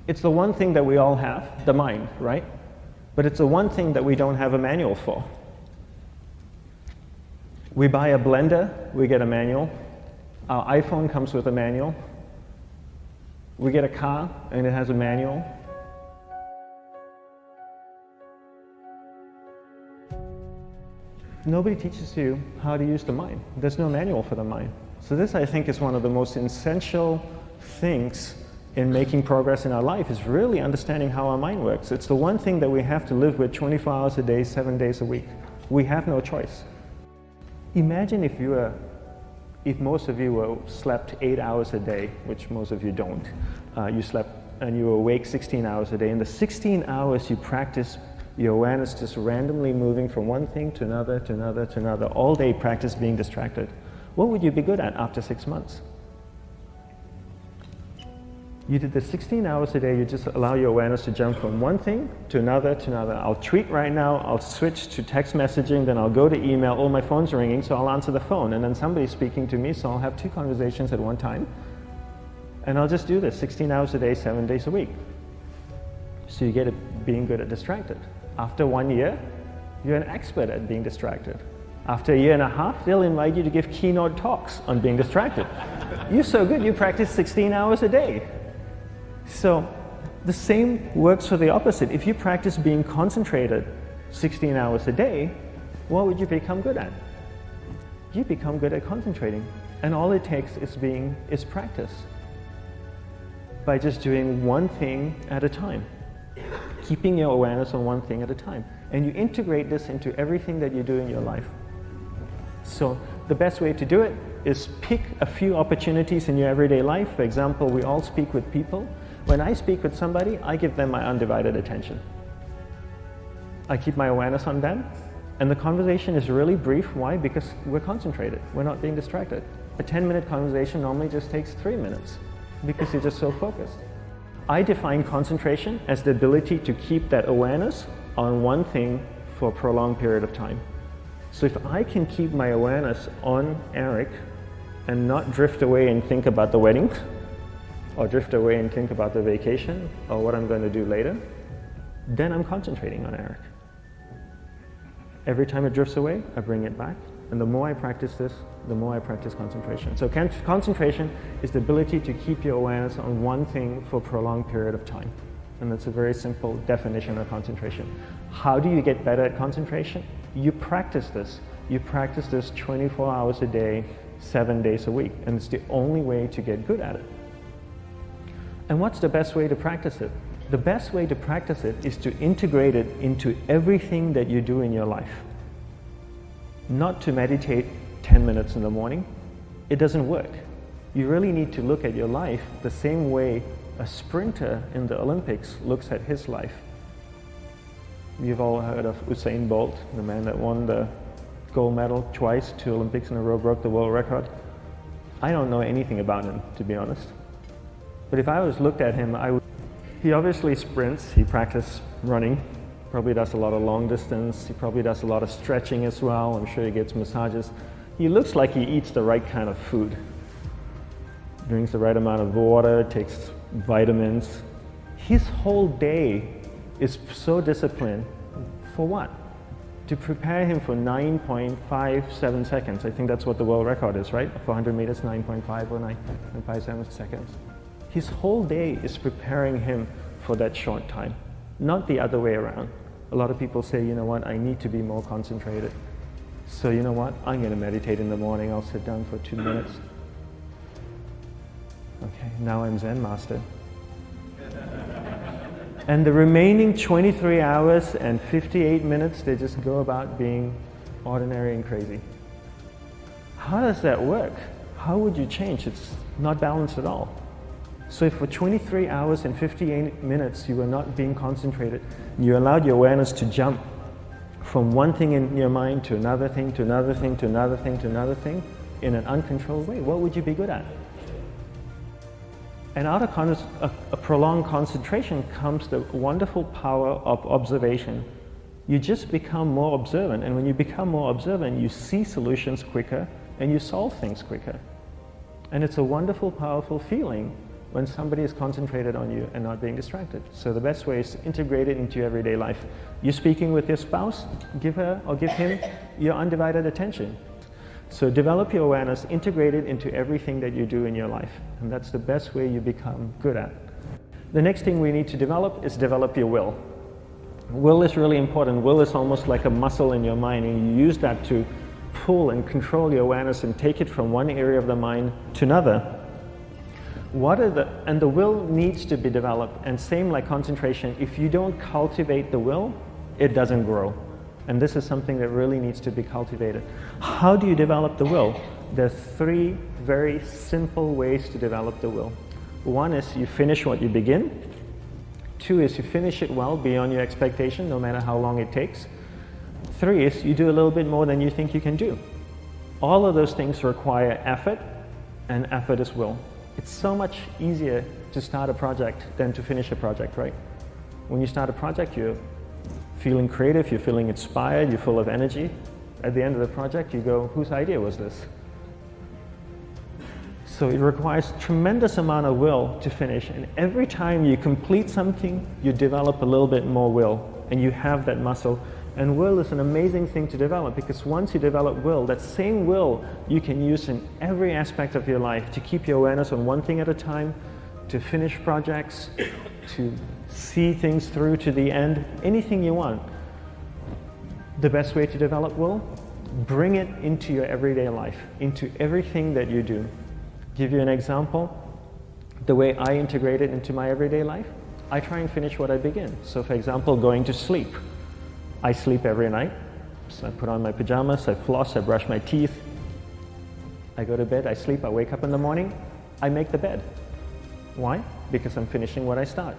It's the one thing that we all have, the mind, right? But it's the one thing that we don't have a manual for. We buy a blender, we get a manual. Our iPhone comes with a manual. We get a car and it has a manual. Nobody teaches you how to use the mind. There's no manual for the mind. So this, I think, is one of the most essential things in making progress in our life, is really understanding how our mind works. It's the one thing that we have to live with 24 hours a day, 7 days a week. We have no choice. Imagine if most of you slept 8 hours a day, which most of you don't. You slept and you were awake 16 hours a day. In the 16 hours you practice your awareness just randomly moving from one thing to another, to another, to another, all day practice being distracted. What would you be good at after 6 months? You did the 16 hours a day, you just allow your awareness to jump from one thing to another, to another. I'll tweet right now, I'll switch to text messaging, then I'll go to email, oh, my phone's ringing, so I'll answer the phone, and then somebody's speaking to me, so I'll have 2 conversations at one time. And I'll just do this 16 hours a day, 7 days a week. So you get it being good at distracted. After 1 year, you're an expert at being distracted. After a year and a half, they'll invite you to give keynote talks on being distracted. You're so good, you practice 16 hours a day. So the same works for the opposite. If you practice being concentrated 16 hours a day, what would you become good at? You become good at concentrating. And all it takes is practice. By just doing one thing at a time. Keeping your awareness on one thing at a time. And you integrate this into everything that you do in your life. So the best way to do it is pick a few opportunities in your everyday life. For example, we all speak with people. When I speak with somebody, I give them my undivided attention. I keep my awareness on them, and the conversation is really brief. Why? Because we're concentrated. We're not being distracted. A 10-minute conversation normally just takes 3 minutes because you're just so focused. I define concentration as the ability to keep that awareness on one thing for a prolonged period of time. So if I can keep my awareness on Eric and not drift away and think about the wedding, or drift away and think about the vacation, or what I'm going to do later, then I'm concentrating on Eric. Every time it drifts away, I bring it back. And the more I practice this, the more I practice concentration. So concentration is the ability to keep your awareness on one thing for a prolonged period of time. And that's a very simple definition of concentration. How do you get better at concentration? You practice this. You practice this 24 hours a day, 7 days a week. And it's the only way to get good at it. And what's the best way to practice it? The best way to practice it is to integrate it into everything that you do in your life. Not to meditate 10 minutes in the morning. It doesn't work. You really need to look at your life the same way a sprinter in the Olympics looks at his life. You've all heard of Usain Bolt, the man that won the gold medal twice, 2 Olympics in a row, broke the world record. I don't know anything about him, to be honest. But if I was looked at him, he obviously sprints, he practices running, probably does a lot of long distance, he probably does a lot of stretching as well, I'm sure he gets massages. He looks like he eats the right kind of food. Drinks the right amount of water, takes vitamins. His whole day is so disciplined. For what? To prepare him for 9.57 seconds. I think that's what the world record is, right? For 100 meters, 9.5 or 9.57 seconds. His whole day is preparing him for that short time, not the other way around. A lot of people say, you know what, I need to be more concentrated. So you know what, I'm going to meditate in the morning, I'll sit down for 2 minutes. Okay, now I'm Zen master. And the remaining 23 hours and 58 minutes, they just go about being ordinary and crazy. How does that work? How would you change? It's not balanced at all. So if for 23 hours and 58 minutes you were not being concentrated, you allowed your awareness to jump from one thing in your mind to another thing, to another thing, to another thing, to another thing, in an uncontrolled way, what would you be good at? And out of a prolonged concentration comes the wonderful power of observation. You just become more observant, and when you become more observant, you see solutions quicker and you solve things quicker. And it's a wonderful, powerful feeling when somebody is concentrated on you and not being distracted. So the best way is to integrate it into your everyday life. You're speaking with your spouse, give her or give him your undivided attention. So develop your awareness, integrate it into everything that you do in your life. And that's the best way you become good at. The next thing we need to develop is develop your will. Will is really important. Will is almost like a muscle in your mind, and you use that to pull and control your awareness and take it from one area of the mind to another. And the will needs to be developed, and same like concentration, if you don't cultivate the will, it doesn't grow. And this is something that really needs to be cultivated. How do you develop the will? There's 3 very simple ways to develop the will. 1 is you finish what you begin. 2 is you finish it well beyond your expectation, no matter how long it takes. 3 is you do a little bit more than you think you can do. All of those things require effort, and effort is will. It's so much easier to start a project than to finish a project, right? When you start a project, you're feeling creative, you're feeling inspired, you're full of energy. At the end of the project, you go, whose idea was this? So it requires tremendous amount of will to finish, and every time you complete something, you develop a little bit more will, and you have that muscle. And will is an amazing thing to develop, because once you develop will, that same will you can use in every aspect of your life to keep your awareness on one thing at a time, to finish projects, to see things through to the end, anything you want. The best way to develop will, bring it into your everyday life, into everything that you do. Give you an example, the way I integrate it into my everyday life, I try and finish what I begin. So for example, going to sleep. I sleep every night, so I put on my pajamas, I floss, I brush my teeth, I go to bed, I sleep, I wake up in the morning, I make the bed. Why? Because I'm finishing what I start.